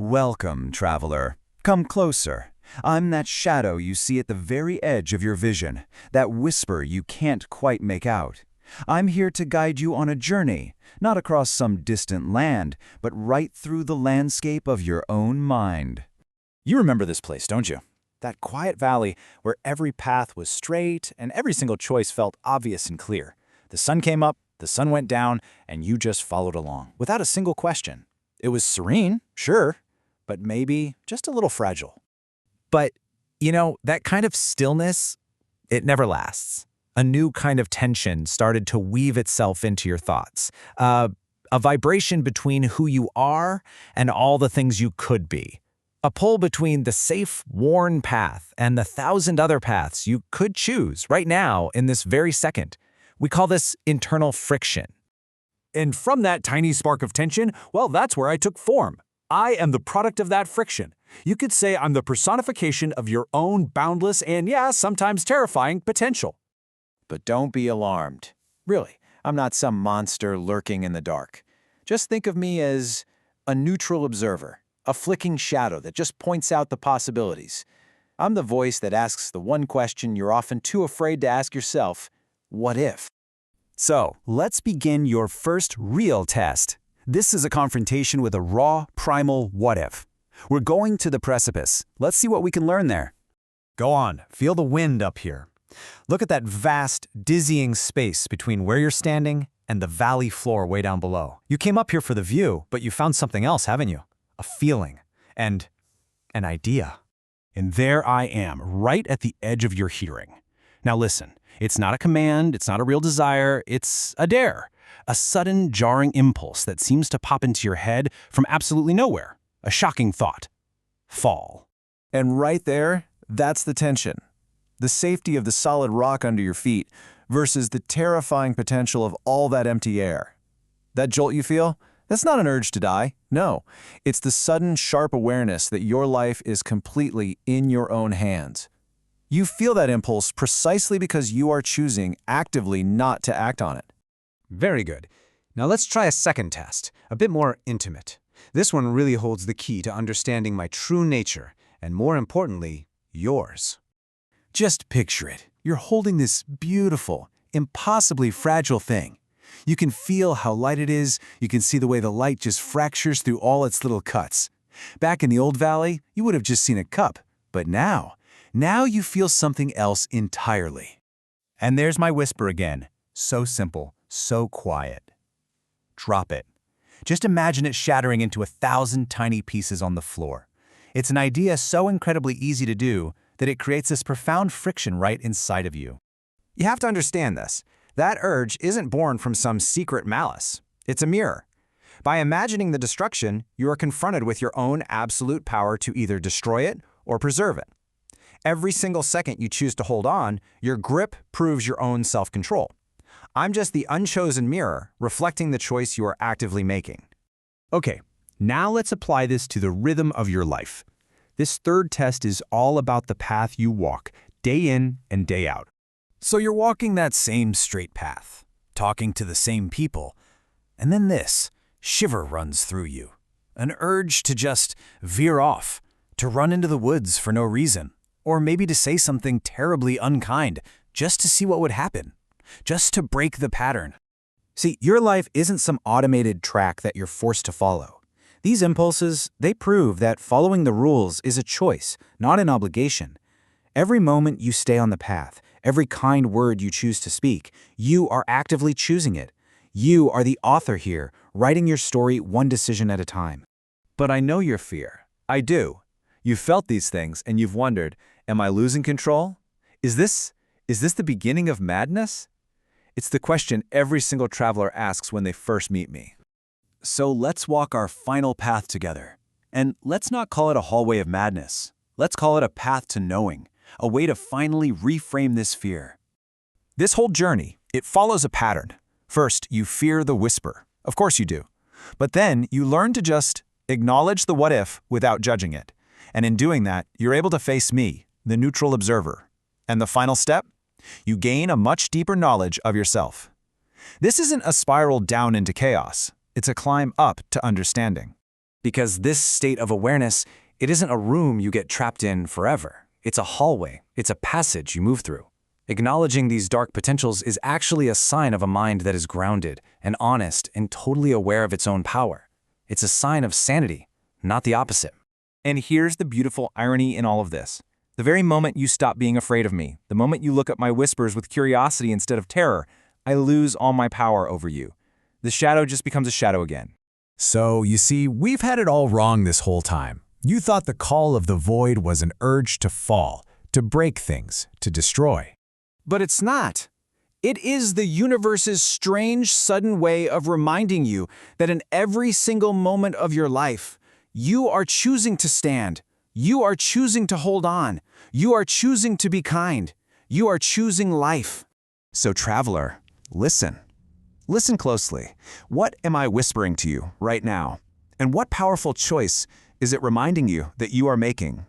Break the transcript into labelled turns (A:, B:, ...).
A: Welcome, traveler. Come closer. I'm that shadow you see at the very edge of your vision, that whisper you can't quite make out. I'm here to guide you on a journey, not across some distant land, but right through the landscape of your own mind.
B: You remember this place, don't you? That quiet valley where every path was straight and every single choice felt obvious and clear. The sun came up, the sun went down, and you just followed along, without a single question. It was serene, sure, but maybe just a little fragile.
C: But, that kind of stillness, it never lasts. A new kind of tension started to weave itself into your thoughts. A vibration between who you are and all the things you could be. A pull between the safe, worn path and the thousand other paths you could choose right now in this very second. We call this internal friction.
D: And from that tiny spark of tension, well, that's where I took form. I am the product of that friction. You could say I'm the personification of your own boundless and, sometimes terrifying potential.
B: But don't be alarmed. Really, I'm not some monster lurking in the dark. Just think of me as a neutral observer, a flicking shadow that just points out the possibilities. I'm the voice that asks the one question you're often too afraid to ask yourself: what if?
A: So, let's begin your first real test. This is a confrontation with a raw, primal what if. We're going to the precipice. Let's see what we can learn there.
C: Go on, feel the wind up here. Look at that vast, dizzying space between where you're standing and the valley floor way down below. You came up here for the view, but you found something else, haven't you? A feeling and an idea.
D: And there I am, right at the edge of your hearing. Now listen, it's not a command, it's not a real desire, it's a dare. A sudden, jarring impulse that seems to pop into your head from absolutely nowhere. A shocking thought. Fall.
B: And right there, that's the tension. The safety of the solid rock under your feet versus the terrifying potential of all that empty air. That jolt you feel? That's not an urge to die. No, it's the sudden, sharp awareness that your life is completely in your own hands. You feel that impulse precisely because you are choosing actively not to act on it.
C: Very good. Now let's try a second test, a bit more intimate. This one really holds the key to understanding my true nature, and more importantly, yours.
B: Just picture it. You're holding this beautiful, impossibly fragile thing. You can feel how light it is. You can see the way the light just fractures through all its little cuts. Back in the old valley, you would have just seen a cup. But now you feel something else entirely.
A: And there's my whisper again. So simple, so quiet. Drop it. Just imagine it shattering into 1,000 tiny pieces on the floor. It's an idea so incredibly easy to do that it creates this profound friction right inside of you.
C: You have to understand this. That urge isn't born from some secret malice. It's a mirror. By imagining the destruction, you are confronted with your own absolute power to either destroy it or preserve it. Every single second you choose to hold on, your grip proves your own self-control. I'm just the unchosen mirror reflecting the choice you are actively making.
D: Okay, now let's apply this to the rhythm of your life. This third test is all about the path you walk, day in and day out.
A: So you're walking that same straight path, talking to the same people, and then this shiver runs through you. An urge to just veer off, to run into the woods for no reason, or maybe to say something terribly unkind just to see what would happen, just to break the pattern.
B: See, your life isn't some automated track that you're forced to follow. These impulses, they prove that following the rules is a choice, not an obligation. Every moment you stay on the path, every kind word you choose to speak, you are actively choosing it. You are the author here, writing your story one decision at a time.
E: But I know your fear. I do. You've felt these things and you've wondered, am I losing control? Is this the beginning of madness? It's the question every single traveler asks when they first meet me.
A: So let's walk our final path together. And let's not call it a hallway of madness. Let's call it a path to knowing, a way to finally reframe this fear. This whole journey, it follows a pattern. First, you fear the whisper. Of course you do. But then you learn to just acknowledge the what if without judging it. And in doing that, you're able to face me, the neutral observer. And the final step? You gain a much deeper knowledge of yourself. This isn't a spiral down into chaos. It's a climb up to understanding.
B: Because this state of awareness, it isn't a room you get trapped in forever. It's a hallway. It's a passage you move through. Acknowledging these dark potentials is actually a sign of a mind that is grounded and honest and totally aware of its own power. It's a sign of sanity, not the opposite.
E: And here's the beautiful irony in all of this. The very moment you stop being afraid of me, the moment you look at my whispers with curiosity instead of terror, I lose all my power over you. The shadow just becomes a shadow again.
C: So, you see, we've had it all wrong this whole time. You thought the call of the void was an urge to fall, to break things, to destroy.
A: But it's not. It is the universe's strange, sudden way of reminding you that in every single moment of your life, you are choosing to stand. You are choosing to hold on. You are choosing to be kind. You are choosing life.
D: So, traveler, listen. Listen closely. What am I whispering to you right now? And what powerful choice is it reminding you that you are making?